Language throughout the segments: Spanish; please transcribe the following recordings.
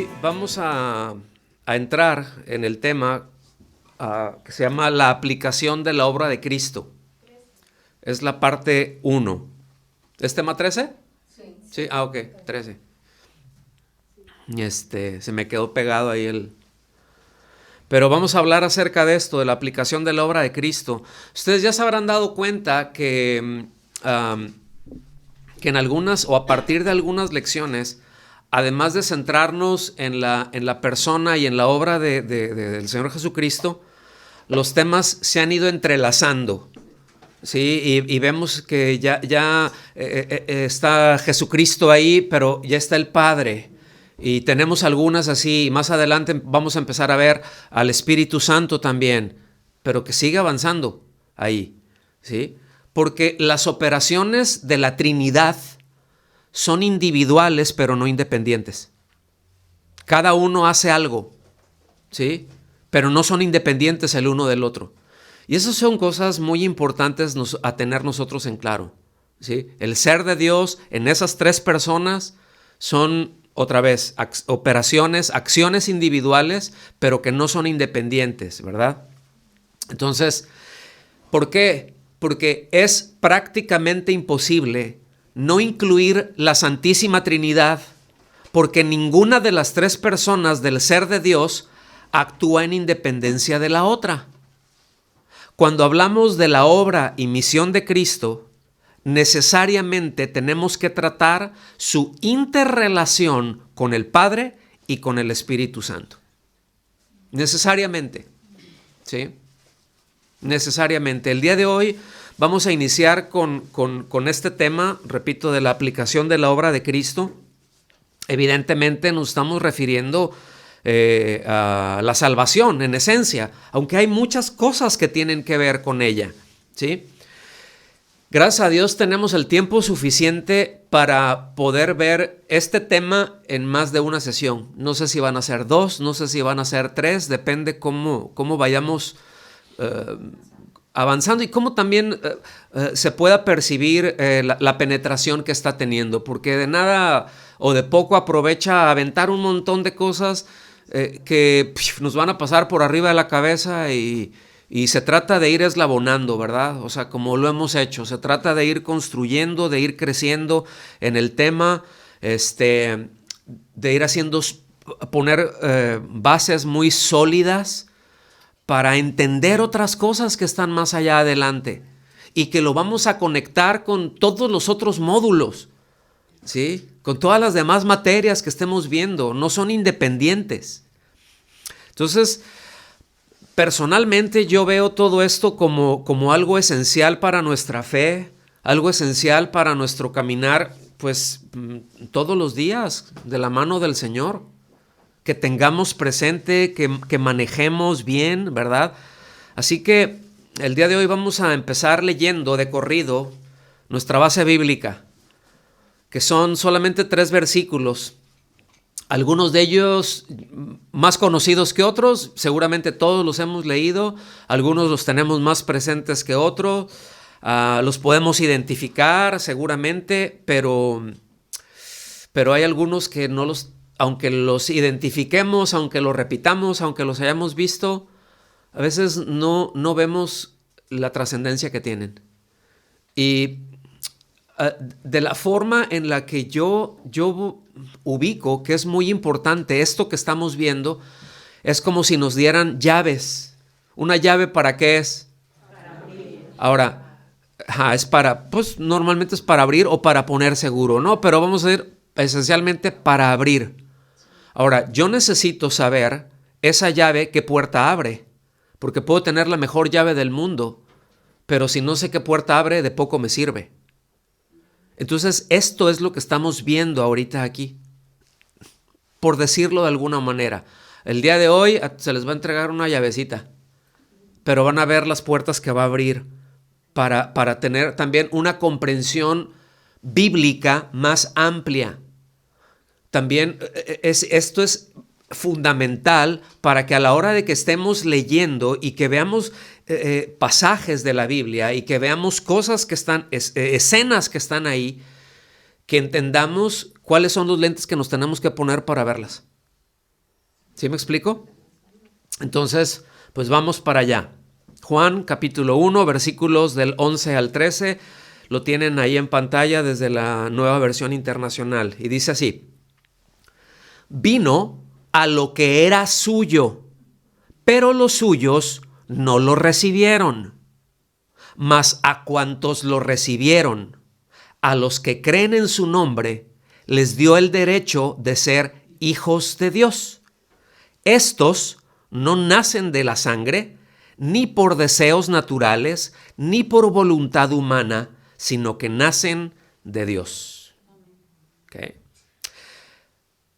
Hoy vamos a entrar en el tema que se llama la aplicación de la obra de Cristo. Es la parte 1. ¿Es tema 13? Sí. Sí, ok, 13. Se me quedó pegado ahí el... Pero vamos a hablar acerca de esto, de la aplicación de la obra de Cristo. Ustedes ya se habrán dado cuenta que en algunas o a partir de algunas lecciones, además de centrarnos en la persona y en la obra del Señor Jesucristo, los temas se han ido entrelazando. Sí, y vemos que ya está Jesucristo ahí, pero ya está el Padre. Y tenemos algunas así, y más adelante vamos a empezar a ver al Espíritu Santo también, pero que sigue avanzando ahí, ¿sí? Porque las operaciones de la Trinidad son individuales, pero no independientes. Cada uno hace algo, ¿sí? Pero no son independientes el uno del otro. Y esas son cosas muy importantes a tener nosotros en claro, ¿sí? El ser de Dios en esas tres personas son, otra vez, operaciones, acciones individuales, pero que no son independientes, ¿verdad? Entonces, ¿por qué? Porque es prácticamente imposible no incluir la Santísima Trinidad, porque ninguna de las tres personas del ser de Dios actúa en independencia de la otra. Cuando hablamos de la obra y misión de Cristo, necesariamente tenemos que tratar su interrelación con el Padre y con el Espíritu Santo. Necesariamente, ¿sí? Necesariamente. El día de hoy vamos a iniciar con este tema, repito, de la aplicación de la obra de Cristo. Evidentemente nos estamos refiriendo a la salvación en esencia, aunque hay muchas cosas que tienen que ver con ella, ¿sí? Gracias a Dios tenemos el tiempo suficiente para poder ver este tema en más de una sesión. No sé si van a ser 2, no sé si van a ser 3, depende cómo vayamos avanzando y cómo también se pueda percibir la penetración que está teniendo, porque de nada o de poco aprovecha a aventar un montón de cosas que nos van a pasar por arriba de la cabeza y se trata de ir eslabonando, ¿verdad? O sea, como lo hemos hecho, se trata de ir construyendo, de ir creciendo en el tema, de ir poner bases muy sólidas para entender otras cosas que están más allá adelante y que lo vamos a conectar con todos los otros módulos, ¿sí? Con todas las demás materias que estemos viendo, no son independientes. Entonces, personalmente yo veo todo esto como algo esencial para nuestra fe, algo esencial para nuestro caminar, pues todos los días de la mano del Señor. Que tengamos presente, que manejemos bien, ¿verdad? Así que el día de hoy vamos a empezar leyendo de corrido nuestra base bíblica, que son solamente 3 versículos. Algunos de ellos más conocidos que otros, seguramente todos los hemos leído, algunos los tenemos más presentes que otros, los podemos identificar seguramente, pero hay algunos que no los, aunque los identifiquemos, aunque los repitamos, aunque los hayamos visto, a veces no vemos la trascendencia que tienen. Y de la forma en la que yo ubico que es muy importante esto que estamos viendo, es como si nos dieran llaves. ¿Una llave para qué es? Para abrir. Ahora, es para, pues normalmente es para abrir o para poner seguro, ¿no? Pero vamos a ir esencialmente para abrir. Ahora, yo necesito saber esa llave qué puerta abre, porque puedo tener la mejor llave del mundo, pero si no sé qué puerta abre, de poco me sirve. Entonces, esto es lo que estamos viendo ahorita aquí, por decirlo de alguna manera. El día de hoy se les va a entregar una llavecita, pero van a ver las puertas que va a abrir para tener también una comprensión bíblica más amplia. También esto es fundamental para que a la hora de que estemos leyendo y que veamos pasajes de la Biblia y que veamos cosas que están, escenas que están ahí, que entendamos cuáles son los lentes que nos tenemos que poner para verlas. ¿Sí me explico? Entonces, pues vamos para allá. Juan capítulo 1, versículos del 11 al 13, lo tienen ahí en pantalla desde la Nueva Versión Internacional. Y dice así: vino a lo que era suyo, pero los suyos no lo recibieron. Mas a cuantos lo recibieron, a los que creen en su nombre, les dio el derecho de ser hijos de Dios. Estos no nacen de la sangre, ni por deseos naturales, ni por voluntad humana, sino que nacen de Dios. ¿Okay?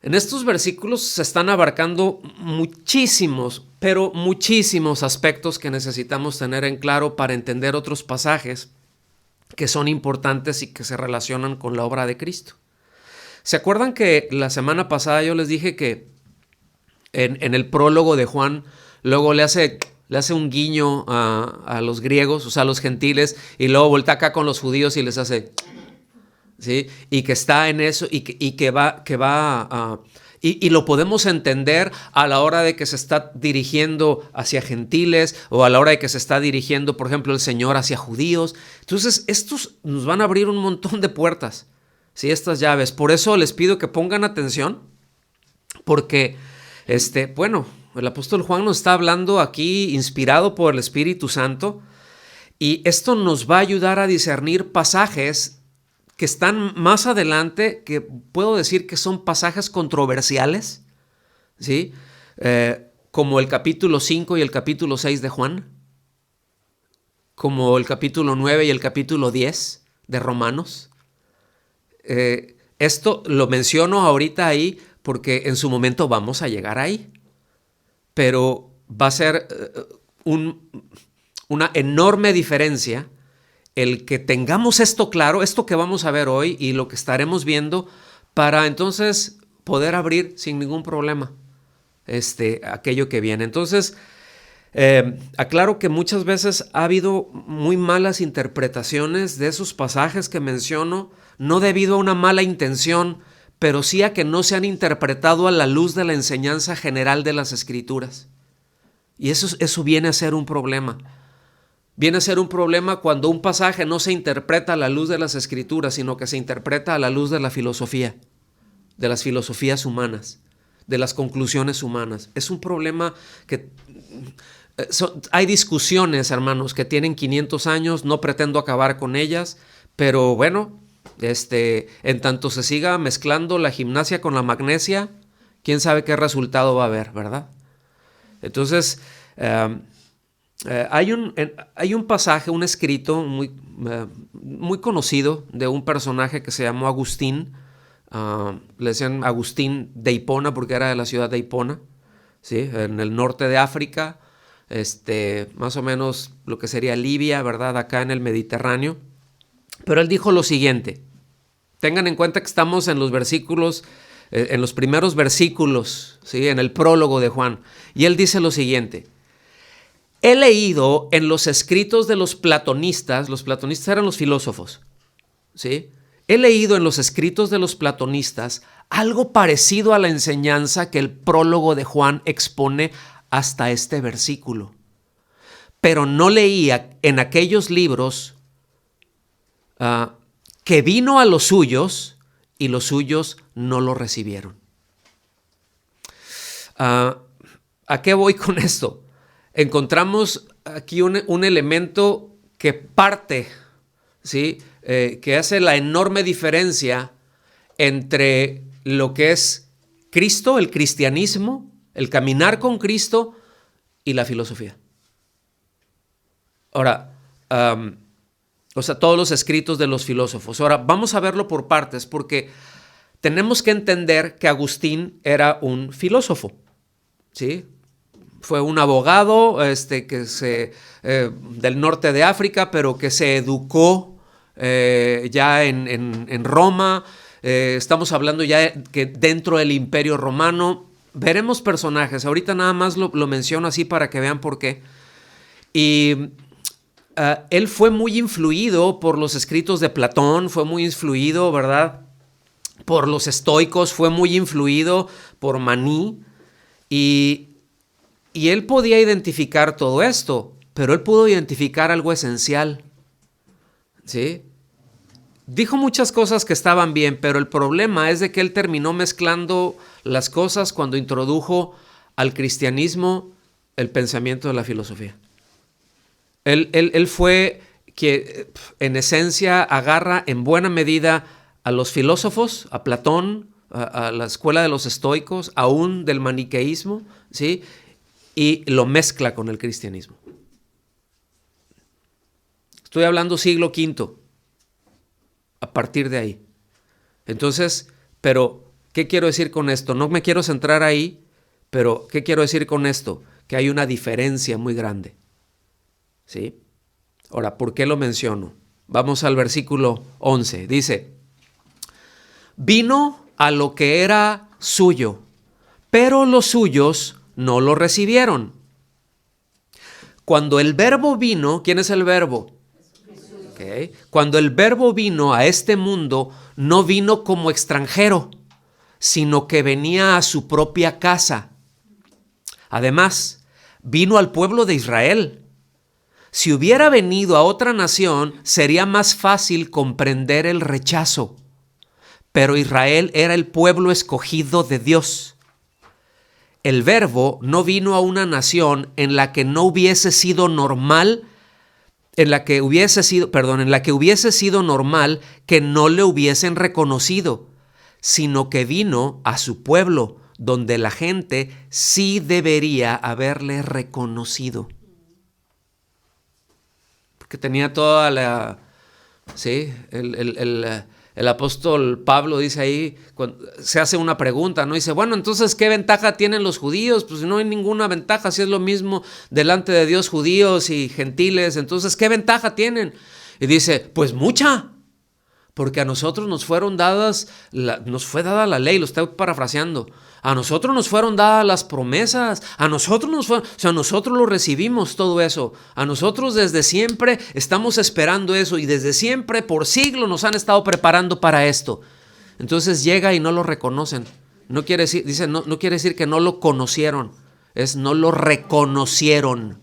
En estos versículos se están abarcando muchísimos, pero muchísimos aspectos que necesitamos tener en claro para entender otros pasajes que son importantes y que se relacionan con la obra de Cristo. ¿Se acuerdan que la semana pasada yo les dije que en el prólogo de Juan luego le hace un guiño a los griegos, o sea, a los gentiles, y luego voltea acá con los judíos y les hace, ¿sí? Y que está en eso y lo podemos entender a la hora de que se está dirigiendo hacia gentiles o a la hora de que se está dirigiendo, por ejemplo, el Señor hacia judíos. Entonces, estos nos van a abrir un montón de puertas, ¿sí? Estas llaves. Por eso les pido que pongan atención, porque, el apóstol Juan nos está hablando aquí inspirado por el Espíritu Santo, y esto nos va a ayudar a discernir pasajes que están más adelante, que puedo decir que son pasajes controversiales, ¿sí? Como el capítulo 5 y el capítulo 6 de Juan, como el capítulo 9 y el capítulo 10 de Romanos. Esto lo menciono ahorita ahí porque en su momento vamos a llegar ahí, pero va a ser una enorme diferencia el que tengamos esto claro, esto que vamos a ver hoy y lo que estaremos viendo, para entonces poder abrir sin ningún problema aquello que viene. Entonces, aclaro que muchas veces ha habido muy malas interpretaciones de esos pasajes que menciono, no debido a una mala intención, pero sí a que no se han interpretado a la luz de la enseñanza general de las Escrituras. Y eso viene a ser un problema. Viene a ser un problema cuando un pasaje no se interpreta a la luz de las Escrituras, sino que se interpreta a la luz de la filosofía, de las filosofías humanas, de las conclusiones humanas. Es un problema que hay discusiones, hermanos, que tienen 500 años, no pretendo acabar con ellas, pero bueno, en tanto se siga mezclando la gimnasia con la magnesia, quién sabe qué resultado va a haber, ¿verdad? Entonces, hay un pasaje, un escrito muy conocido de un personaje que se llamó Agustín. Le decían Agustín de Hipona porque era de la ciudad de Hipona, ¿sí? En el norte de África, más o menos lo que sería Libia, ¿verdad? Acá en el Mediterráneo. Pero él dijo lo siguiente: tengan en cuenta que estamos en los versículos, en los primeros versículos, ¿sí? En el prólogo de Juan. Y él dice lo siguiente: he leído en los escritos de los platonistas eran los filósofos, ¿sí? He leído en los escritos de los platonistas algo parecido a la enseñanza que el prólogo de Juan expone hasta este versículo. Pero no leía en aquellos libros que vino a los suyos y los suyos no lo recibieron. ¿A qué voy con esto? Encontramos aquí un elemento que parte, ¿sí? Que hace la enorme diferencia entre lo que es Cristo, el cristianismo, el caminar con Cristo y la filosofía. Ahora, todos los escritos de los filósofos. Ahora, vamos a verlo por partes, porque tenemos que entender que Agustín era un filósofo, ¿sí? Fue un abogado del norte de África, pero que se educó ya en Roma. Estamos hablando ya que dentro del Imperio Romano. Veremos personajes. Ahorita nada más lo menciono así para que vean por qué. Y él fue muy influido por los escritos de Platón, fue muy influido, ¿verdad?, por los estoicos, fue muy influido por Maní. Y, y él podía identificar todo esto, pero él pudo identificar algo esencial, ¿sí? Dijo muchas cosas que estaban bien, pero el problema es de que él terminó mezclando las cosas cuando introdujo al cristianismo el pensamiento de la filosofía. Él fue que en esencia agarra en buena medida a los filósofos, a Platón, a la escuela de los estoicos, aún del maniqueísmo, ¿sí? Y lo mezcla con el cristianismo. Estoy hablando siglo V, a partir de ahí. Entonces, pero, ¿qué quiero decir con esto? No me quiero centrar ahí, pero ¿qué quiero decir con esto? Que hay una diferencia muy grande, ¿sí? Ahora, ¿por qué lo menciono? Vamos al versículo 11. Dice, vino a lo que era suyo, pero los suyos no lo recibieron. Cuando el verbo vino, ¿quién es el verbo? Okay. Cuando el verbo vino a este mundo, no vino como extranjero, sino que venía a su propia casa. Además, vino al pueblo de Israel. Si hubiera venido a otra nación, sería más fácil comprender el rechazo. Pero Israel era el pueblo escogido de Dios. El verbo no vino a una nación en la que no hubiese sido normal, en la que hubiese sido normal que no le hubiesen reconocido, sino que vino a su pueblo, donde la gente sí debería haberle reconocido. Porque tenía toda la... Sí, el apóstol Pablo dice ahí, se hace una pregunta, ¿no? Dice, bueno, entonces, ¿qué ventaja tienen los judíos? Pues no hay ninguna ventaja, si es lo mismo delante de Dios judíos y gentiles, entonces, ¿qué ventaja tienen? Y dice, pues mucha, porque a nosotros nos fue dada la ley, lo estoy parafraseando, a nosotros nos fueron dadas las promesas, nosotros lo recibimos todo eso, a nosotros desde siempre estamos esperando eso y desde siempre por siglos nos han estado preparando para esto. Entonces llega y no lo reconocen. No quiere decir, dice, no quiere decir que no lo conocieron, es no lo reconocieron.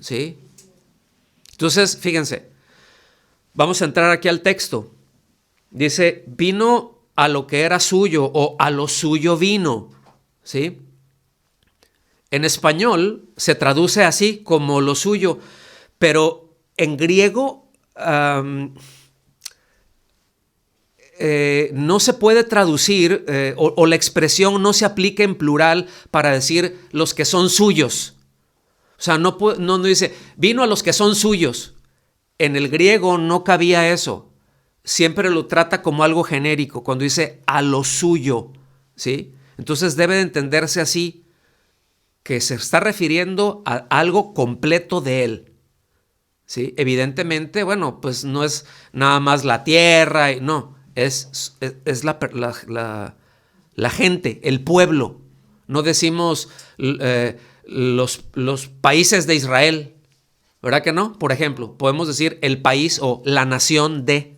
¿Sí? Entonces, fíjense, vamos a entrar aquí al texto. Dice, vino a lo que era suyo o a lo suyo vino, ¿sí? En español se traduce así como lo suyo, pero en griego no se puede traducir o la expresión no se aplica en plural para decir los que son suyos. O sea, no dice, vino a los que son suyos. En el griego no cabía eso. Siempre lo trata como algo genérico, cuando dice a lo suyo, ¿sí? Entonces debe de entenderse así, que se está refiriendo a algo completo de él, ¿sí? Evidentemente, bueno, pues no es nada más la tierra, no, es la gente, el pueblo. No decimos los países de Israel, ¿verdad que no? Por ejemplo, podemos decir el país o la nación de,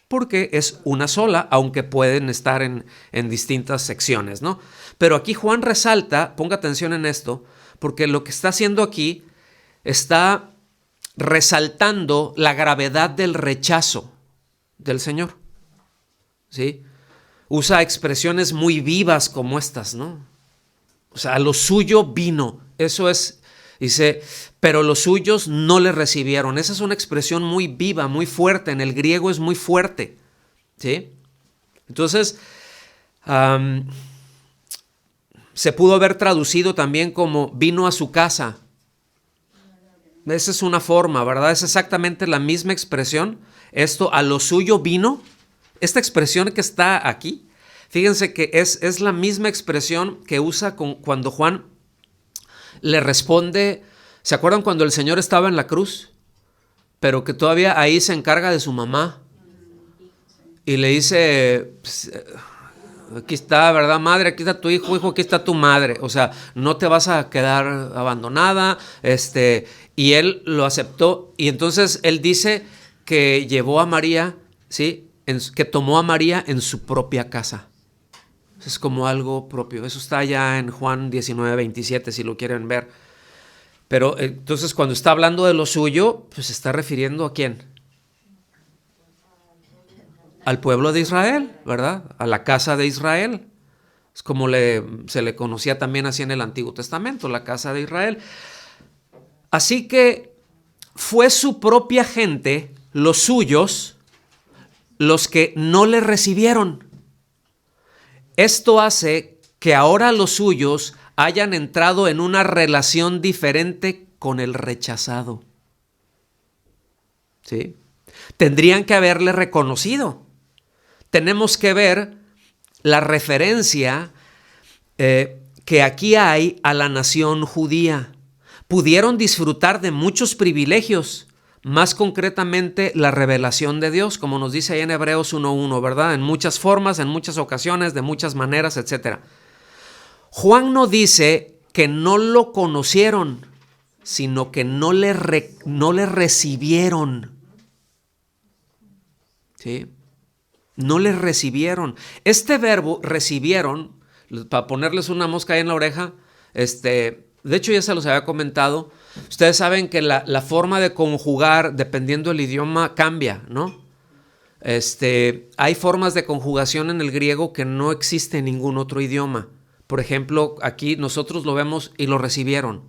porque es una sola, aunque pueden estar en distintas secciones, ¿no? Pero aquí Juan resalta, ponga atención en esto, porque lo que está haciendo aquí está resaltando la gravedad del rechazo del Señor, ¿sí? Usa expresiones muy vivas como estas, ¿no? O sea, a lo suyo vino, eso es... Dice, pero los suyos no le recibieron. Esa es una expresión muy viva, muy fuerte. En el griego es muy fuerte, ¿sí? Entonces, se pudo haber traducido también como vino a su casa. Esa es una forma, ¿verdad? Es exactamente la misma expresión. Esto, a lo suyo vino. Esta expresión que está aquí, fíjense que es la misma expresión que usa cuando Juan le responde, ¿se acuerdan cuando el Señor estaba en la cruz? Pero que todavía ahí se encarga de su mamá. Y le dice, pues, aquí está, ¿verdad, madre? Aquí está tu hijo, aquí está tu madre. O sea, no te vas a quedar abandonada. Y él lo aceptó. Y entonces él dice que llevó a María, ¿sí? Que tomó a María en su propia casa. Es como algo propio. Eso está ya en Juan 19:27, si lo quieren ver. Pero entonces cuando está hablando de lo suyo, pues se está refiriendo ¿a quién? Al pueblo de Israel, ¿verdad? A la casa de Israel. Es como se le conocía también así en el Antiguo Testamento, la casa de Israel. Así que fue su propia gente, los suyos, los que no le recibieron. Esto hace que ahora los suyos hayan entrado en una relación diferente con el rechazado. ¿Sí? Tendrían que haberle reconocido. Tenemos que ver la referencia que aquí hay a la nación judía. Pudieron disfrutar de muchos privilegios, más concretamente la revelación de Dios, como nos dice ahí en Hebreos 1:1, ¿verdad? En muchas formas, en muchas ocasiones, de muchas maneras, etc. Juan no dice que no lo conocieron, sino que no le recibieron. ¿Sí? No les recibieron. Este verbo recibieron, para ponerles una mosca ahí en la oreja, de hecho ya se los había comentado. Ustedes saben que la forma de conjugar, dependiendo del idioma, cambia, ¿no? Hay formas de conjugación en el griego que no existe en ningún otro idioma. Por ejemplo, aquí nosotros lo vemos y lo recibieron,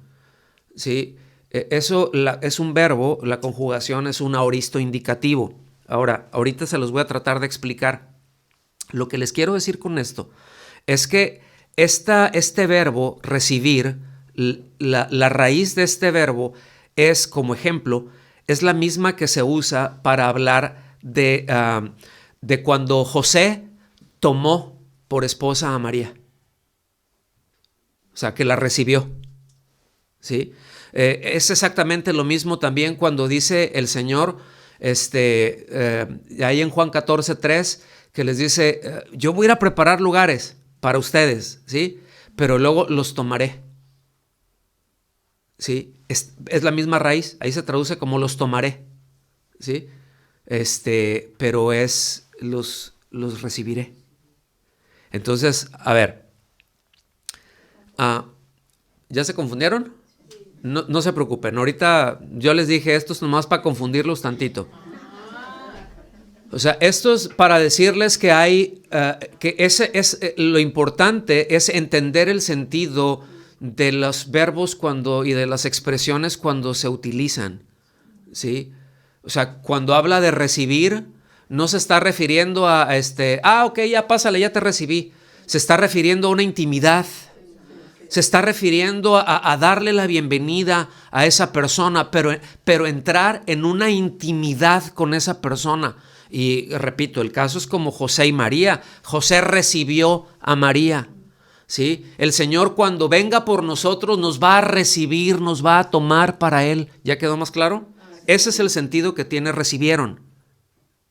¿sí? Eso es un verbo, la conjugación es un aoristo indicativo. Ahora, ahorita se los voy a tratar de explicar. Lo que les quiero decir con esto es que este verbo, recibir, la raíz de este verbo es, como ejemplo, es la misma que se usa para hablar de cuando José tomó por esposa a María. O sea, que la recibió. ¿Sí? Es exactamente lo mismo también cuando dice el Señor, ahí en Juan 14:3, que les dice, yo voy a ir a preparar lugares para ustedes, ¿sí? Pero luego los tomaré. ¿Sí? Es la misma raíz, ahí se traduce como los tomaré, ¿sí? Pero es los recibiré. Entonces, a ver, ¿ya se confundieron? No se preocupen, ahorita yo les dije esto es nomás para confundirlos tantito. O sea, esto es para decirles que que ese es lo importante es entender el sentido de los verbos y de las expresiones cuando se utilizan, ¿sí? O sea, cuando habla de recibir, no se está refiriendo a ok, ya pásale, ya te recibí. Se está refiriendo a una intimidad. Se está refiriendo a darle la bienvenida a esa persona, pero entrar en una intimidad con esa persona. Y repito, el caso es como José y María. José recibió a María, ¿sí? El Señor cuando venga por nosotros nos va a recibir, nos va a tomar para Él. ¿Ya quedó más claro? Ese es el sentido que tiene recibieron,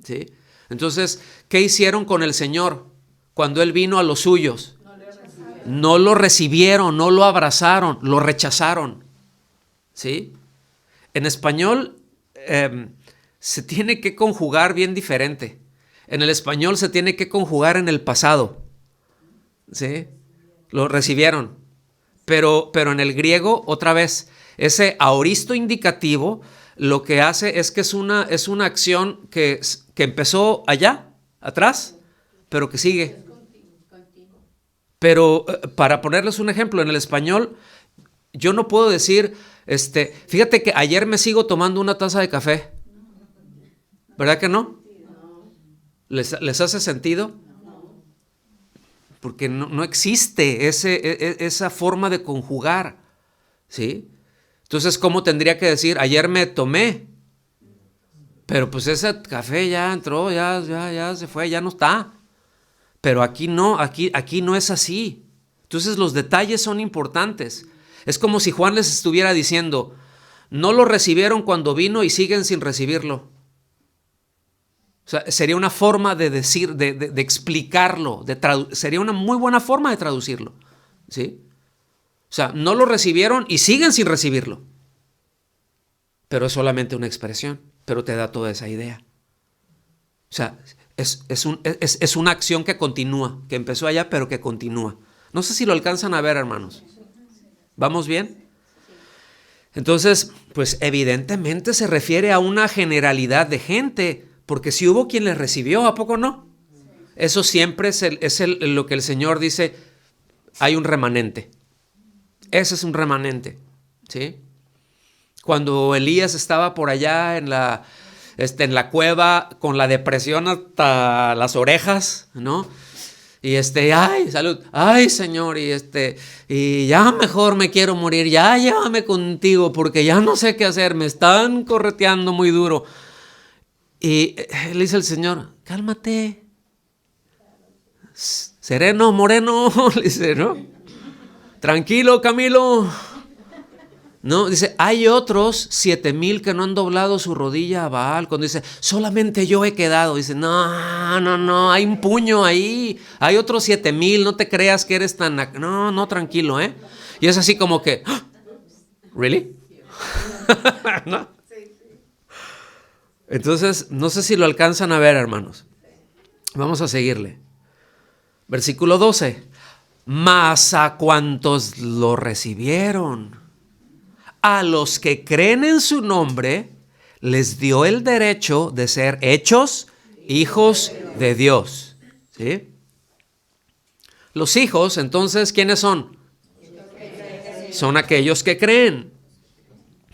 ¿sí? Entonces, ¿qué hicieron con el Señor cuando Él vino a los suyos? No lo recibieron, no lo abrazaron, lo rechazaron, ¿sí? En español se tiene que conjugar bien diferente. En el español se tiene que conjugar en el pasado, ¿sí? Lo recibieron. Pero en el griego, otra vez, ese aoristo indicativo lo que hace es que es una acción que empezó allá, atrás, pero que sigue. Pero para ponerles un ejemplo, en el español, yo no puedo decir, fíjate que ayer me sigo tomando una taza de café. ¿Verdad que no? ¿Les hace sentido? Porque no existe esa forma de conjugar, ¿sí? Entonces, ¿cómo tendría que decir? Ayer me tomé, pero pues ese café ya entró, ya se fue, ya no está. Pero aquí no, aquí no es así. Entonces los detalles son importantes. Es como si Juan les estuviera diciendo, no lo recibieron cuando vino y siguen sin recibirlo. O sea, sería una forma de decir, de explicarlo, sería una muy buena forma de traducirlo, ¿sí? O sea, no lo recibieron y siguen sin recibirlo. Pero es solamente una expresión, pero te da toda esa idea. O sea, es una acción que continúa, que empezó allá, pero que continúa. No sé si lo alcanzan a ver, hermanos. ¿Vamos bien? Entonces, pues evidentemente se refiere a una generalidad de gente, porque si hubo quien les recibió, ¿a poco no? Eso siempre es lo que el Señor dice, hay un remanente. Ese es un remanente, ¿sí? Cuando Elías estaba por allá en la cueva con la depresión hasta las orejas, ¿no? Y ay, salud, ay, Señor, y ya mejor me quiero morir, ya llévame contigo porque ya no sé qué hacer, me están correteando muy duro. Y le dice el Señor, cálmate, sereno, moreno, le dice, ¿no? Tranquilo, Camilo. No, dice, hay otros 7,000 que no han doblado su rodilla a Baal. Cuando dice, solamente yo he quedado. Dice, no, hay un puño ahí. Hay otros 7,000, no te creas que eres tan... No, tranquilo, ¿eh? Y es así como que, ¿really? ¿No? Entonces, no sé si lo alcanzan a ver, hermanos. Vamos a seguirle. Versículo 12. Mas a cuantos lo recibieron, a los que creen en su nombre, les dio el derecho de ser hechos hijos de Dios. ¿Sí? Los hijos, entonces, ¿quiénes son? Son aquellos que creen.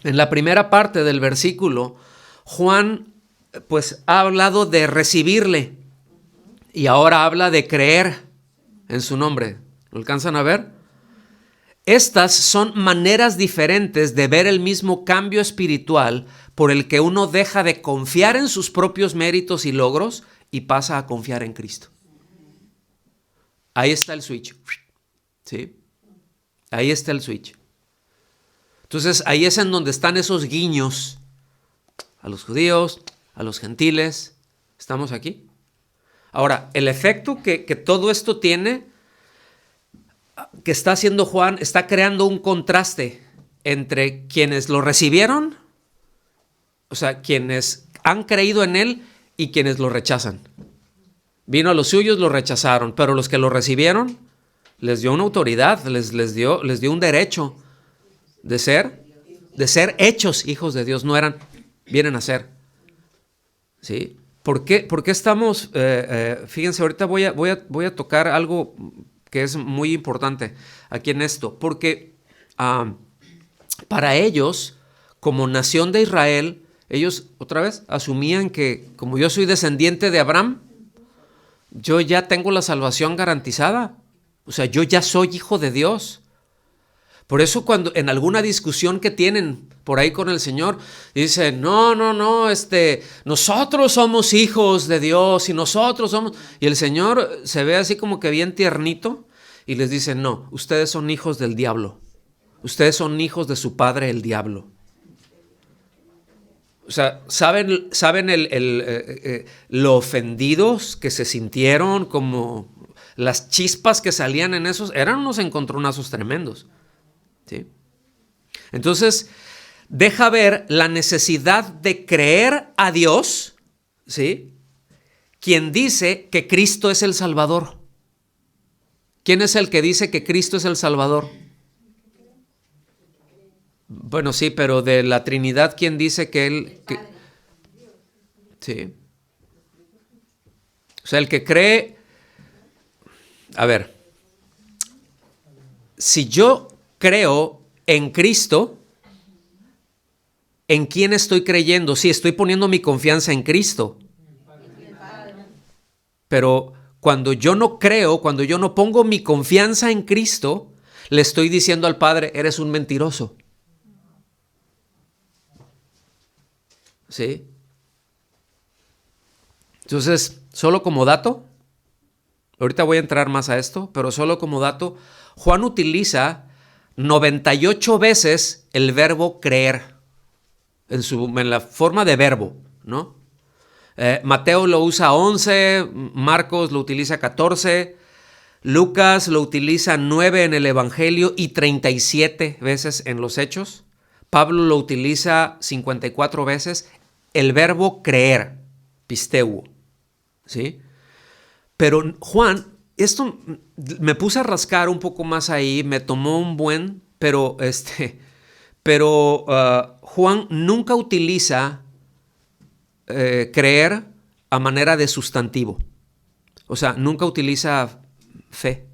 En la primera parte del versículo, Juan, pues, ha hablado de recibirle y ahora habla de creer en su nombre. ¿Lo alcanzan a ver? Estas son maneras diferentes de ver el mismo cambio espiritual por el que uno deja de confiar en sus propios méritos y logros y pasa a confiar en Cristo. Ahí está el switch. ¿Sí? Ahí está el switch. Entonces, ahí es en donde están esos guiños a los judíos, a los gentiles. ¿Estamos aquí? Ahora, el efecto que todo esto tiene, que está haciendo Juan, está creando un contraste entre quienes lo recibieron, o sea, quienes han creído en él y quienes lo rechazan. Vino a los suyos, lo rechazaron, pero los que lo recibieron, les dio una autoridad, les dio un derecho de ser hechos hijos de Dios. Vienen a ser. ¿Sí? ¿Por qué estamos? Fíjense, ahorita voy a tocar algo que es muy importante aquí en esto, porque para ellos, como nación de Israel, ellos otra vez asumían que como yo soy descendiente de Abraham, yo ya tengo la salvación garantizada, o sea, yo ya soy hijo de Dios. Por eso cuando en alguna discusión que tienen por ahí con el Señor, dicen, no, nosotros somos hijos de Dios y nosotros somos... Y el Señor se ve así como que bien tiernito y les dice, no, ustedes son hijos del diablo. Ustedes son hijos de su padre el diablo. O sea, ¿saben lo ofendidos que se sintieron, como las chispas que salían en esos? Eran unos encontronazos tremendos. ¿Sí? Entonces, deja ver la necesidad de creer a Dios, ¿sí? Quien dice que Cristo es el Salvador. ¿Quién es el que dice que Cristo es el Salvador? Bueno, sí, pero de la Trinidad, ¿quién dice que Él? Sí. O sea, el que cree... A ver, si yo creo en Cristo, ¿en quién estoy creyendo? Sí, estoy poniendo mi confianza en Cristo. Pero cuando yo no creo, cuando yo no pongo mi confianza en Cristo, le estoy diciendo al Padre, eres un mentiroso. ¿Sí? Entonces, solo como dato, ahorita voy a entrar más a esto, pero solo como dato, Juan utiliza 98 veces el verbo creer en la forma de verbo, ¿no? Mateo lo usa 11, Marcos lo utiliza 14, Lucas lo utiliza 9 en el Evangelio y 37 veces en los Hechos. Pablo lo utiliza 54 veces. El verbo creer, pisteuo, ¿sí? Pero Juan, esto me puse a rascar un poco más ahí, me tomó un buen, pero Juan nunca utiliza creer a manera de sustantivo. O sea, nunca utiliza fe.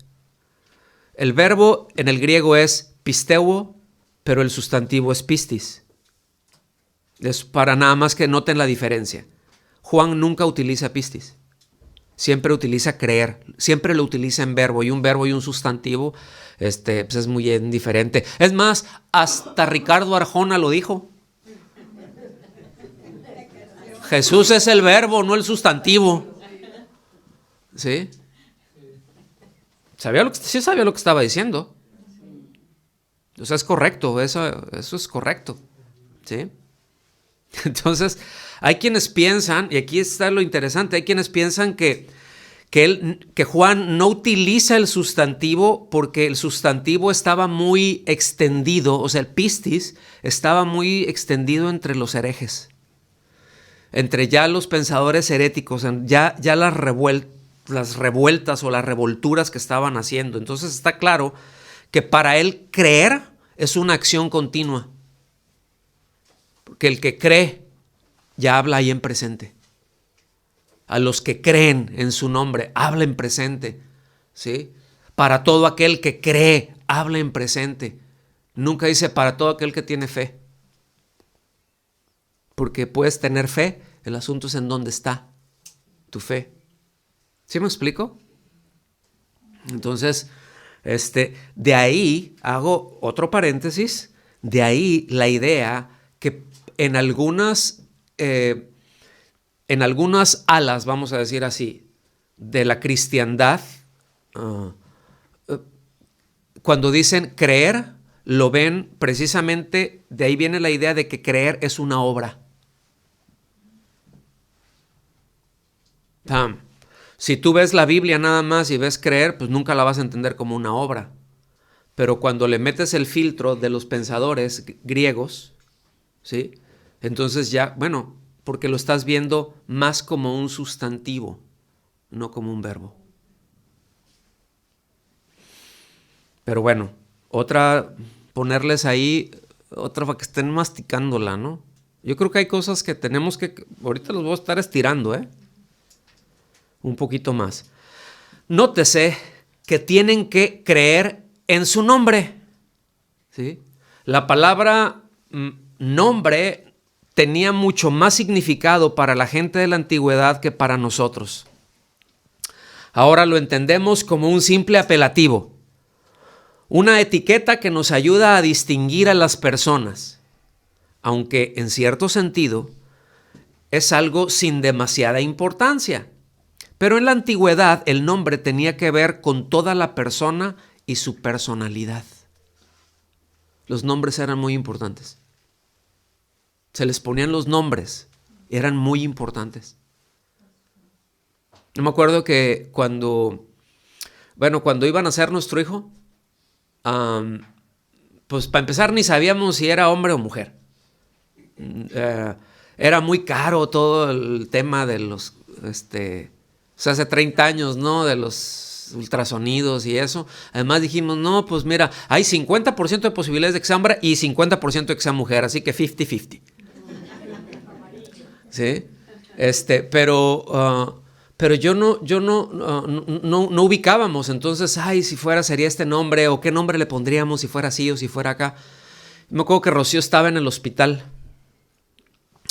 El verbo en el griego es pisteuo, pero el sustantivo es pistis. Es para nada más que noten la diferencia. Juan nunca utiliza pistis. Siempre utiliza creer. Siempre lo utiliza en verbo. Y un verbo y un sustantivo pues es muy indiferente. Es más, hasta Ricardo Arjona lo dijo. Jesús es el verbo, no el sustantivo. ¿Sí? Sí sabía lo que estaba diciendo. O sea, es correcto, eso es correcto. ¿Sí? Entonces, hay quienes piensan, y aquí está lo interesante, hay quienes piensan que Juan no utiliza el sustantivo porque el sustantivo estaba muy extendido, o sea, el pistis estaba muy extendido entre los herejes, entre ya los pensadores heréticos, ya las revueltas o las revolturas que estaban haciendo. Entonces está claro que para él creer es una acción continua. Porque el que cree ya habla ahí en presente. A los que creen en su nombre, habla en presente. ¿Sí? Para todo aquel que cree, habla en presente. Nunca dice para todo aquel que tiene fe. Porque puedes tener fe, el asunto es en dónde está tu fe. ¿Sí me explico? Entonces, de ahí hago otro paréntesis, de ahí la idea que en algunas alas, vamos a decir así, de la cristiandad, cuando dicen creer, lo ven precisamente, de ahí viene la idea de que creer es una obra. Si tú ves la Biblia nada más y ves creer, pues nunca la vas a entender como una obra. Pero cuando le metes el filtro de los pensadores griegos, ¿sí? Entonces ya, bueno, porque lo estás viendo más como un sustantivo, no como un verbo. Pero bueno, ponerles ahí, otra para que estén masticándola, ¿no? Yo creo que hay cosas que tenemos que, ahorita los voy a estar estirando, un poquito más. Nótese que tienen que creer en su nombre, ¿sí? La palabra nombre tenía mucho más significado para la gente de la antigüedad que para nosotros. Ahora lo entendemos como un simple apelativo, una etiqueta que nos ayuda a distinguir a las personas, aunque en cierto sentido es algo sin demasiada importancia. Pero en la antigüedad el nombre tenía que ver con toda la persona y su personalidad. Los nombres eran muy importantes. Se les ponían los nombres, eran muy importantes. Yo me acuerdo que cuando iba a nacer nuestro hijo, pues para empezar ni sabíamos si era hombre o mujer. Era muy caro todo el tema de los, hace 30 años, ¿no? De los ultrasonidos y eso. Además dijimos, no, pues mira, hay 50% de posibilidades de que sea hombre y 50% de que sea mujer, así que 50-50. ¿Sí? Pero yo no ubicábamos, entonces, si fuera sería este nombre, o qué nombre le pondríamos si fuera así o si fuera acá. Me acuerdo que Rocío estaba en el hospital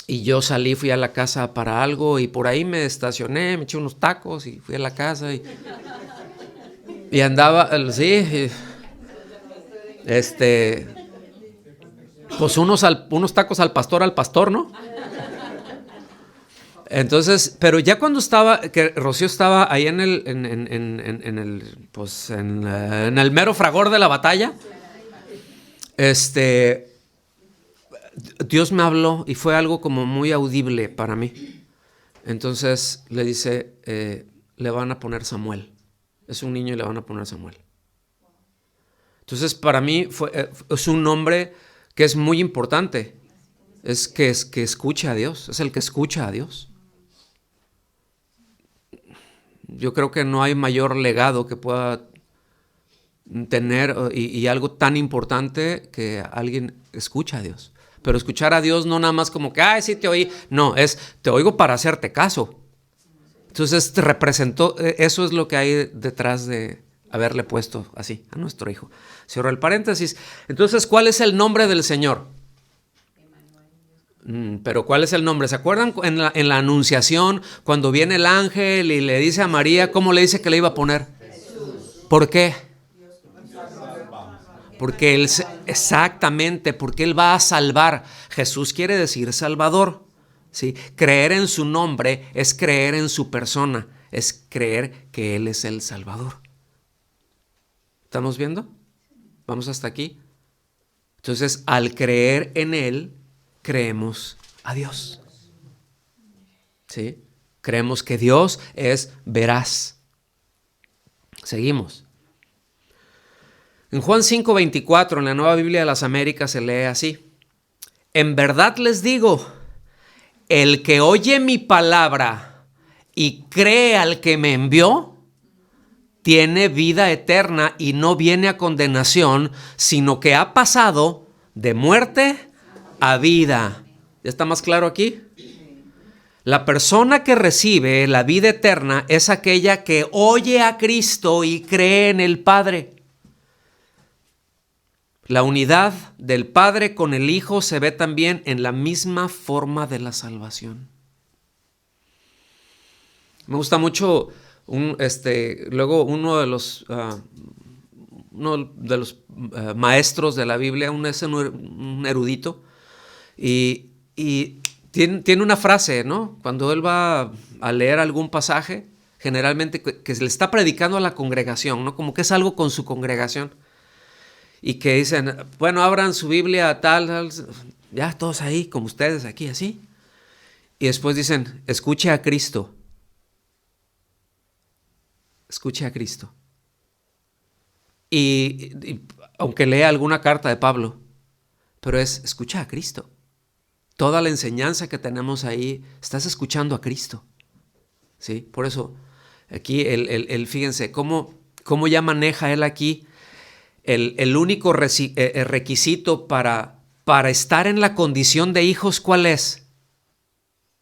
y yo fui a la casa para algo y por ahí me estacioné, me eché unos tacos y fui a la casa y andaba, sí, pues unos tacos al pastor, ¿no? Entonces, pero ya cuando que Rocío estaba ahí en el mero fragor de la batalla, Dios me habló y fue algo como muy audible para mí. Entonces le dice, le van a poner Samuel. Es un niño y le van a poner Samuel. Entonces para mí es un nombre que es muy importante. Es que escucha a Dios, es el que escucha a Dios. yo creo que no hay mayor legado que pueda tener y algo tan importante que alguien escucha a Dios. Pero escuchar a Dios no nada más como que, ay, sí te oí. No, es, te oigo para hacerte caso. Entonces te representó, eso es lo que hay detrás de haberle puesto así a nuestro hijo. Cierro el paréntesis. Entonces, ¿cuál es el nombre del Señor? Pero ¿cuál es el nombre? ¿Se acuerdan en la anunciación cuando viene el ángel y le dice a María, cómo le dice que le iba a poner? Jesús. ¿Por qué? Porque él, exactamente, porque él va a salvar. Jesús quiere decir Salvador. ¿Sí? Creer en su nombre es creer en su persona, es creer que Él es el Salvador. ¿Estamos viendo? ¿Vamos hasta aquí? Entonces, al creer en Él, creemos a Dios. ¿Sí? Creemos que Dios es veraz. Seguimos. En Juan 5:24, en la Nueva Biblia de las Américas, se lee así: en verdad les digo, el que oye mi palabra y cree al que me envió, tiene vida eterna y no viene a condenación, sino que ha pasado de muerte a vida. ¿Ya está más claro aquí? La persona que recibe la vida eterna es aquella que oye a Cristo y cree en el Padre. La unidad del Padre con el Hijo se ve también en la misma forma de la salvación. Me gusta mucho luego uno de los maestros de la Biblia, un erudito, y tiene una frase, ¿no? Cuando él va a leer algún pasaje, generalmente que se le está predicando a la congregación, ¿no? Como que es algo con su congregación. Y que dicen, bueno, abran su Biblia tal, ya todos ahí, como ustedes aquí, así. Y después dicen, escuche a Cristo. Escuche a Cristo. Y aunque lea alguna carta de Pablo, pero escucha a Cristo. Toda la enseñanza que tenemos ahí, estás escuchando a Cristo. ¿Sí? Por eso, aquí, fíjense, cómo ya maneja él aquí el único requisito para estar en la condición de hijos. ¿Cuál es?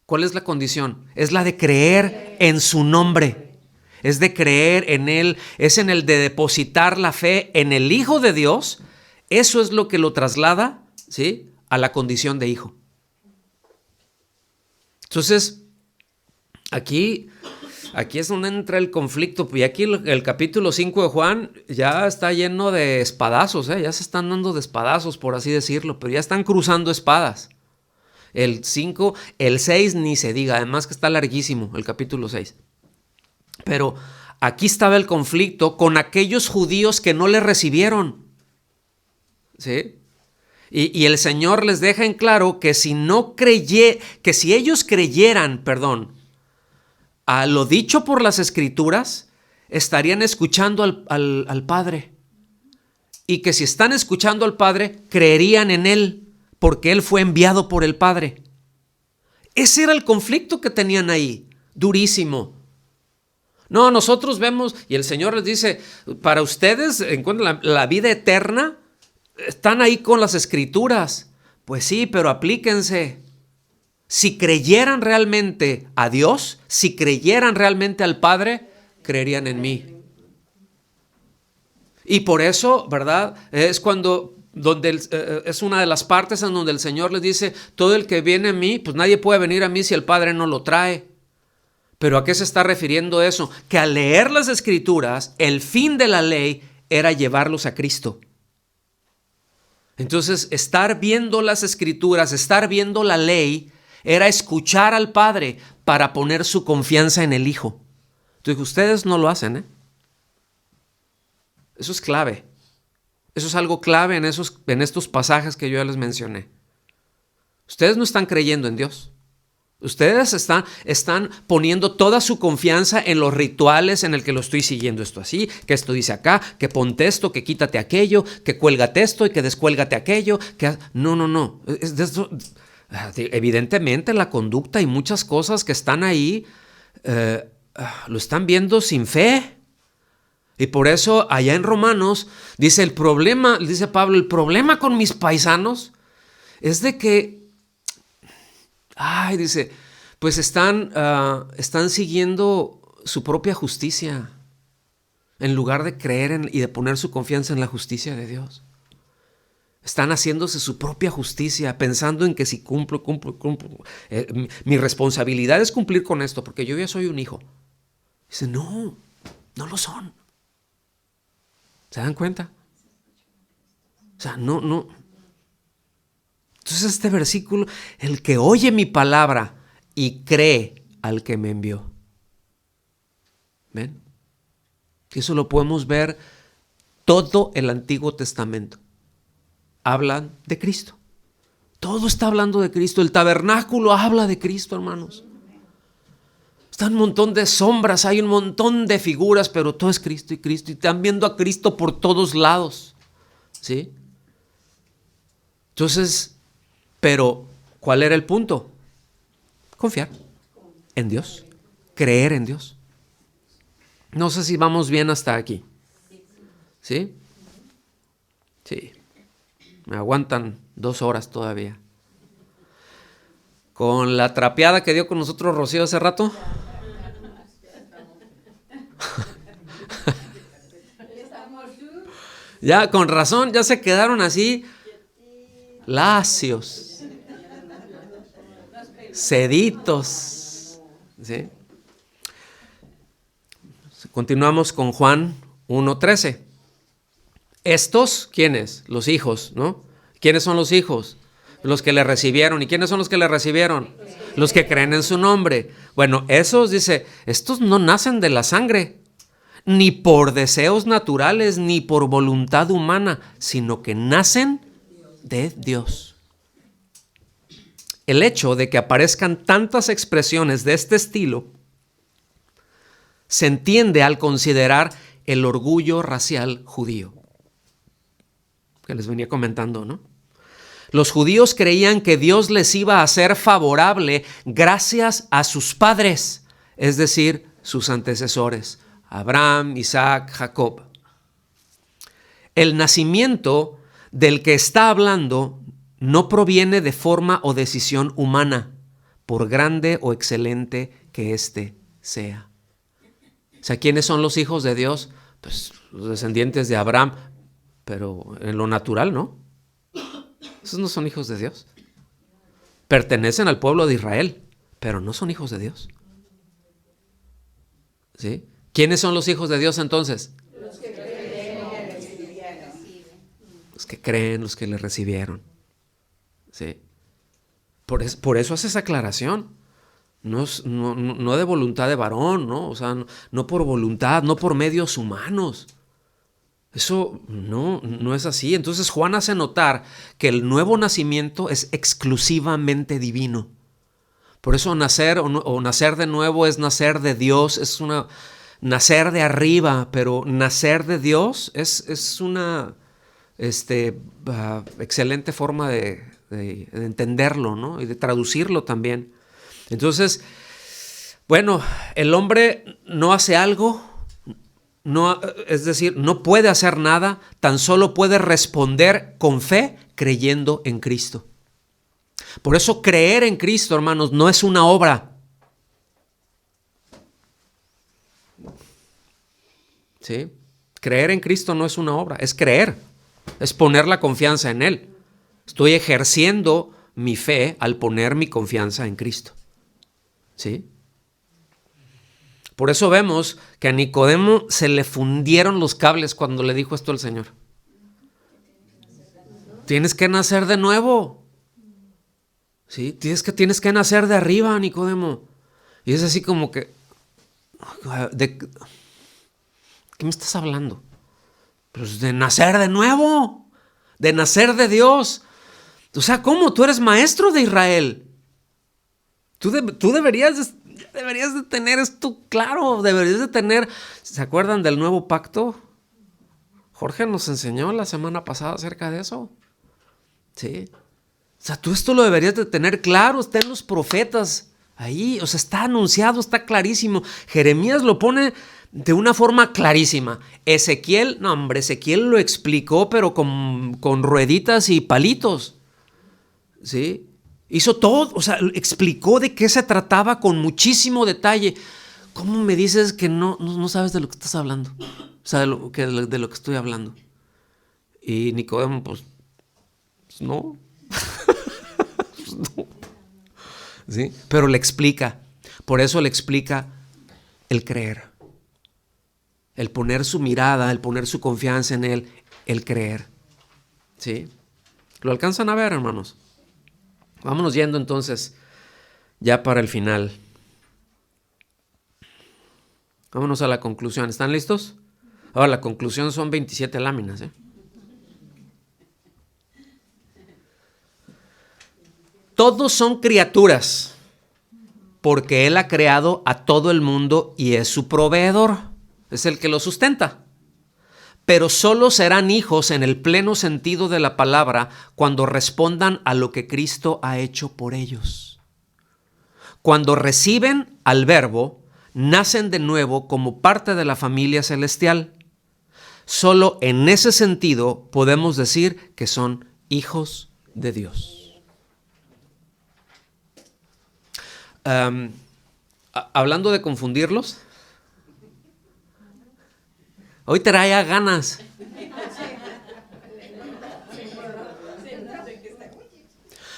¿Cuál es la condición? Es la de creer en su nombre. Es de creer en Él, es en el de depositar la fe en el Hijo de Dios. Eso es lo que lo traslada, ¿sí?, a la condición de hijo. Entonces, aquí es donde entra el conflicto. Y aquí el capítulo 5 de Juan ya está lleno de espadazos, ya se están dando de espadazos, por así decirlo, pero ya están cruzando espadas. El 5, el 6 ni se diga, además que está larguísimo el capítulo 6. Pero aquí estaba el conflicto con aquellos judíos que no le recibieron. ¿Sí? Y el Señor les deja en claro que si ellos creyeran, a lo dicho por las Escrituras, estarían escuchando al Padre. Y que si están escuchando al Padre, creerían en Él, porque Él fue enviado por el Padre. Ese era el conflicto que tenían ahí, durísimo. No, nosotros vemos, y el Señor les dice, para ustedes encuentran la vida eterna, están ahí con las Escrituras. Pues sí, pero aplíquense. Si creyeran realmente a Dios, si creyeran realmente al Padre, creerían en mí. Y por eso, ¿verdad? Es es una de las partes en donde el Señor les dice, todo el que viene a mí, pues nadie puede venir a mí si el Padre no lo trae. ¿Pero a qué se está refiriendo eso? Que al leer las Escrituras, el fin de la ley era llevarlos a Cristo. Entonces, estar viendo las Escrituras, estar viendo la ley, era escuchar al Padre para poner su confianza en el Hijo. Entonces, ustedes no lo hacen, ¿eh? Eso es clave. Eso es algo clave en estos pasajes que yo ya les mencioné. Ustedes no están creyendo en Dios. Ustedes están poniendo toda su confianza en los rituales en el que lo estoy siguiendo esto así, que esto dice acá, que ponte esto, que quítate aquello, que cuélgate esto y que descuélgate aquello. No. Evidentemente la conducta y muchas cosas que están ahí lo están viendo sin fe. Y por eso allá en Romanos dice dice Pablo, el problema con mis paisanos es de que, dice, pues están siguiendo su propia justicia en lugar de creer y de poner su confianza en la justicia de Dios. Están haciéndose su propia justicia, pensando en que si cumplo. Mi responsabilidad es cumplir con esto, porque yo ya soy un hijo. Dice, no lo son. ¿Se dan cuenta? O sea, no. Entonces este versículo, el que oye mi palabra y cree al que me envió. ¿Ven? Eso lo podemos ver todo el Antiguo Testamento. Hablan de Cristo. Todo está hablando de Cristo. El tabernáculo habla de Cristo, hermanos. Está un montón de sombras, hay un montón de figuras, pero todo es Cristo y Cristo. Y están viendo a Cristo por todos lados. ¿Sí? Entonces, pero, ¿cuál era el punto? Confiar en Dios. Creer en Dios. No sé si vamos bien hasta aquí. ¿Sí? Sí. Me aguantan 2 horas todavía. Con la trapeada que dio con nosotros Rocío hace rato. Ya, con razón, ya se quedaron así lacios, seditos. ¿Sí? Continuamos con Juan 1:13. Estos, ¿quiénes? Los hijos, ¿no? ¿Quiénes son los hijos? Los que le recibieron. ¿Y quiénes son los que le recibieron? Los que creen en su nombre. Bueno, esos, dice, estos no nacen de la sangre, ni por deseos naturales, ni por voluntad humana, sino que nacen de Dios. El hecho de que aparezcan tantas expresiones de este estilo se entiende al considerar el orgullo racial judío, que les venía comentando, ¿no? Los judíos creían que Dios les iba a ser favorable gracias a sus padres, es decir, sus antecesores, Abraham, Isaac, Jacob. El nacimiento del que está hablando no proviene de forma o decisión humana, por grande o excelente que éste sea. O sea, ¿quiénes son los hijos de Dios? Pues los descendientes de Abraham, pero en lo natural, ¿no? Esos no son hijos de Dios. Pertenecen al pueblo de Israel, pero no son hijos de Dios. ¿Sí? ¿Quiénes son los hijos de Dios entonces? Los que creen. Los que creen, los que le recibieron. ¿Sí? Por eso hace esa aclaración. No de voluntad de varón, ¿no? O sea, no por voluntad, no por medios humanos. Eso no es así. Entonces Juan hace notar que el nuevo nacimiento es exclusivamente divino. Por eso nacer o nacer de nuevo es nacer de Dios, nacer de arriba, pero nacer de Dios es una excelente forma de entenderlo, ¿no? Y de traducirlo también. Entonces, bueno, el hombre no hace algo, es decir, no puede hacer nada, tan solo puede responder con fe creyendo en Cristo. Por eso creer en Cristo, hermanos, no es una obra. ¿Sí? Creer en Cristo no es una obra, es creer, es poner la confianza en Él. Estoy ejerciendo mi fe al poner mi confianza en Cristo. ¿Sí? Por eso vemos que a Nicodemo se le fundieron los cables cuando le dijo esto el Señor. Tienes que nacer de nuevo. ¿Sí? Tienes que nacer de arriba, Nicodemo. Y es así como que, ¿qué me estás hablando? Pues de nacer de nuevo, de nacer de Dios. O sea, ¿cómo? Tú eres maestro de Israel. Tú deberías de tener esto claro, deberías de tener. ¿Se acuerdan del nuevo pacto? Jorge nos enseñó la semana pasada acerca de eso. Sí. O sea, tú esto lo deberías de tener claro, está en los profetas. Ahí, o sea, está anunciado, está clarísimo. Jeremías lo pone de una forma clarísima. Ezequiel, no hombre, Ezequiel lo explicó, pero con rueditas y palitos. ¿Sí? Hizo todo, o sea, explicó de qué se trataba con muchísimo detalle. ¿Cómo me dices que no sabes de lo que estás hablando? O sea, de lo que estoy hablando. Y Nicodemo, pues no. Pues no. ¿Sí? Pero le explica. Por eso le explica el creer. El poner su mirada, el poner su confianza en Él, el creer. ¿Sí? ¿Lo alcanzan a ver, hermanos? Vámonos yendo entonces ya para el final. Vámonos a la conclusión. ¿Están listos? Ahora, la conclusión son 27 láminas, ¿eh? Todos son criaturas, porque Él ha creado a todo el mundo y es su proveedor, es el que lo sustenta. Pero solo serán hijos en el pleno sentido de la palabra cuando respondan a lo que Cristo ha hecho por ellos. Cuando reciben al Verbo, nacen de nuevo como parte de la familia celestial. Solo en ese sentido podemos decir que son hijos de Dios. Hablando de confundirlos, hoy traía ganas.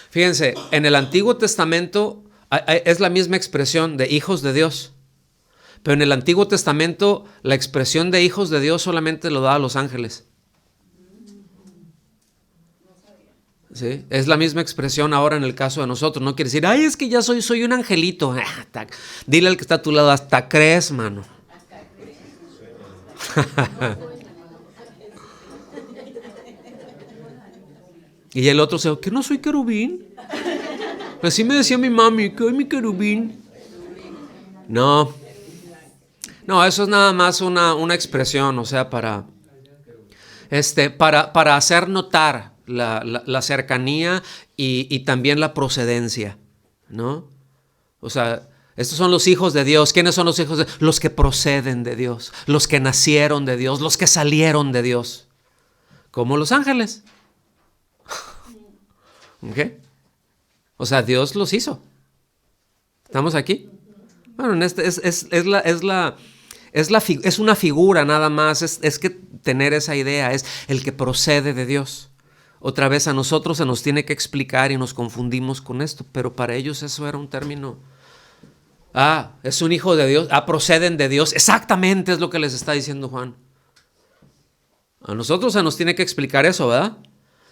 Fíjense, en el Antiguo Testamento es la misma expresión de hijos de Dios, pero en el Antiguo Testamento la expresión de hijos de Dios solamente lo da a los ángeles. ¿Sí? Es la misma expresión ahora en el caso de nosotros. No quiere decir, ay, es que ya soy un angelito. Dile al que está a tu lado, hasta crees, mano. Y el otro se, ¿que no soy querubín? Así me decía mi mami, que soy mi querubín. No, eso es nada más una expresión, o sea, para hacer notar la cercanía y también la procedencia, ¿no? O sea, estos son los hijos de Dios. ¿Quiénes son los hijos de Dios? Los que proceden de Dios, los que nacieron de Dios, los que salieron de Dios, como los ángeles. ¿Ok? O sea, Dios los hizo. ¿Estamos aquí? Bueno, es una figura nada más, es que tener esa idea, es el que procede de Dios. Otra vez a nosotros se nos tiene que explicar y nos confundimos con esto, pero para ellos eso era un término. Es un hijo de Dios, proceden de Dios. Exactamente es lo que les está diciendo Juan. A nosotros se nos tiene que explicar eso, ¿verdad?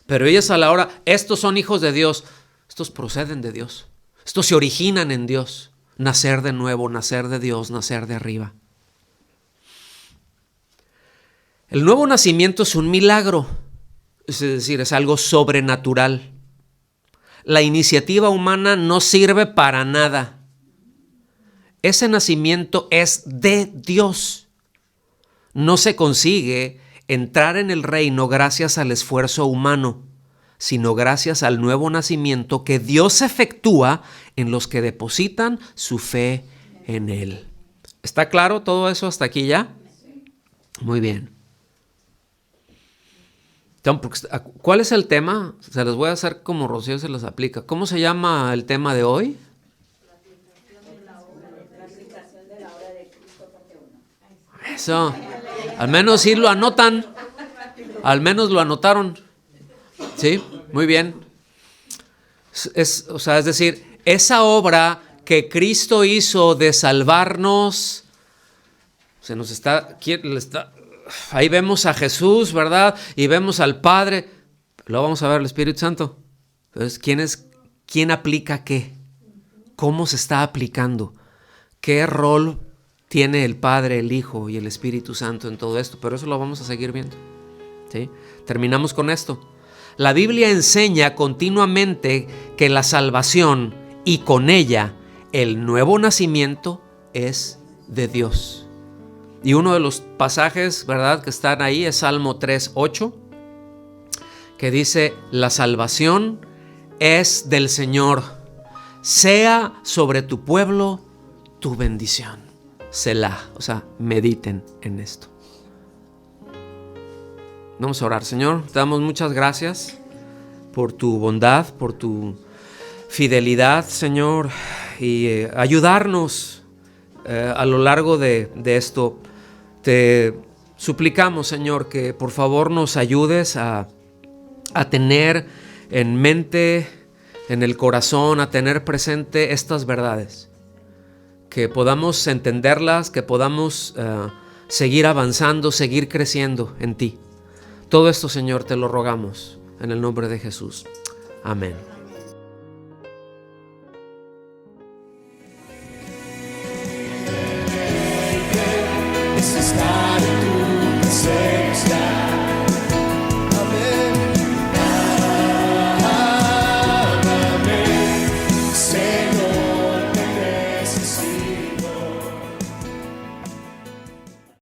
Pero ellos a la hora, estos son hijos de Dios, estos proceden de Dios, estos se originan en Dios. Nacer de nuevo, nacer de Dios, nacer de arriba. El nuevo nacimiento es un milagro, es decir, es algo sobrenatural. La iniciativa humana no sirve para nada. Ese nacimiento es de Dios. No se consigue entrar en el reino gracias al esfuerzo humano, sino gracias al nuevo nacimiento que Dios efectúa en los que depositan su fe en Él. ¿Está claro todo eso hasta aquí ya? Muy bien. ¿Cuál es el tema? Se los voy a hacer como Rocío se los aplica. ¿Cómo se llama el tema de hoy? Eso. Al menos sí lo anotan. Al menos lo anotaron. Sí, muy bien. Es decir, esa obra que Cristo hizo de salvarnos, se nos está, ahí vemos a Jesús, ¿verdad? Y vemos al Padre. Luego vamos a ver al Espíritu Santo. Entonces, ¿quién aplica qué? ¿Cómo se está aplicando? ¿Qué rol tiene el Padre, el Hijo y el Espíritu Santo en todo esto? Pero eso lo vamos a seguir viendo. ¿Sí? Terminamos con esto. La Biblia enseña continuamente que la salvación y con ella el nuevo nacimiento es de Dios. Y uno de los pasajes, ¿verdad?, que están ahí es Salmo 3:8, que dice: la salvación es del Señor. sea sobre tu pueblo tu bendición. Selah, o sea, mediten en esto. Vamos a orar. Señor, te damos muchas gracias por tu bondad, por tu fidelidad, Señor, y ayudarnos a lo largo de esto. Te suplicamos, Señor, que por favor nos ayudes a tener en mente, en el corazón, a tener presente estas verdades, que podamos entenderlas, que podamos seguir avanzando, seguir creciendo en ti. Todo esto, Señor, te lo rogamos en el nombre de Jesús. Amén.